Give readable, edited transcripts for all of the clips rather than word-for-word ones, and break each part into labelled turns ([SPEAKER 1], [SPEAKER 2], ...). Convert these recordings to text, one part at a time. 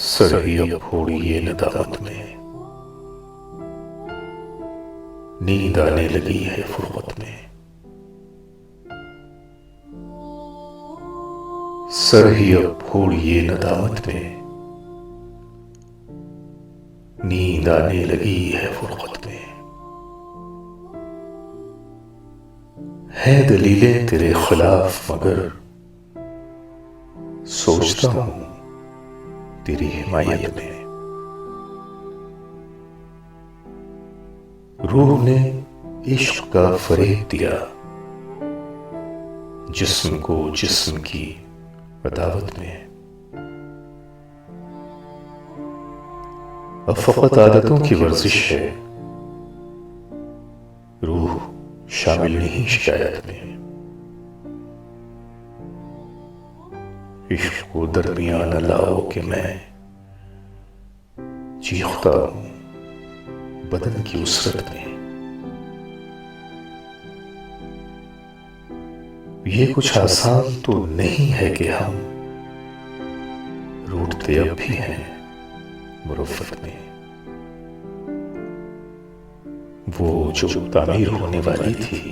[SPEAKER 1] Sir ही अब फोड़िए नदामत में, नींद आने लगी है फुर्कत में। सर ही अब फोड़िए नदामत में, नींद आने लगी है फुर्कत में। है दलीलें तेरे खिलाफ मगर सोचता हूं तेरी हिमायत में। रूह ने इश्क का फरेब दिया जिस्म को जिस्म की अदावत में। अब फकत आदतों की वर्जिश है, रूह शामिल नहीं शिकायत में। इश्क को दरमियान लाओ कि मैं चीखता हूं बदन की उसरत में। ये कुछ आसान तो नहीं है कि हम रूठते अब भी हैं मुरफ़्फ़त में। वो जो तामीर होने वाली थी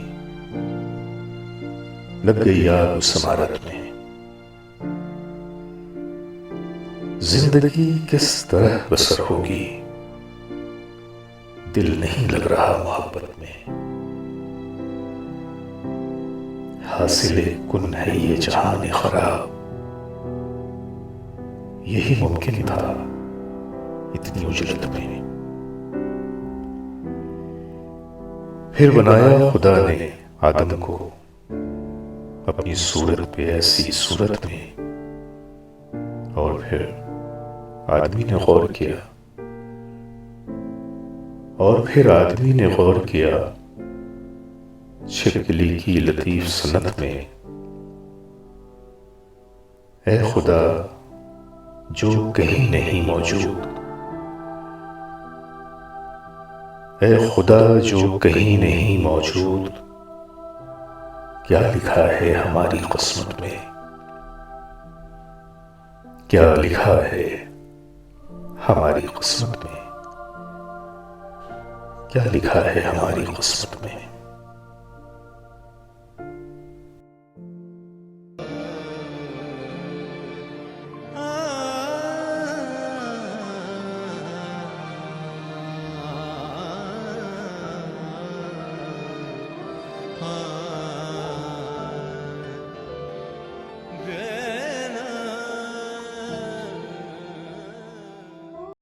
[SPEAKER 1] लग गई आग उस इमारत में। जिंदगी किस तरह बसर होगी दिल नहीं लग रहा मोहब्बत में। हासिले कुन है ये जहान खराब, यही मुमकिन था इतनी उजलत में। फिर बनाया खुदा ने आदम को अपनी सूरत पे ऐसी सूरत में। और फिर आदमी ने गौर किया, और फिर आदमी ने गौर किया छिपकली की लतीफ सनत में। ऐ खुदा जो कहीं नहीं मौजूद, ऐ खुदा जो कहीं नहीं मौजूद, क्या लिखा है हमारी किस्मत में। क्या लिखा है हमारी किस्मत में। क्या लिखा है हमारी किस्मत में।
[SPEAKER 2] Yeah.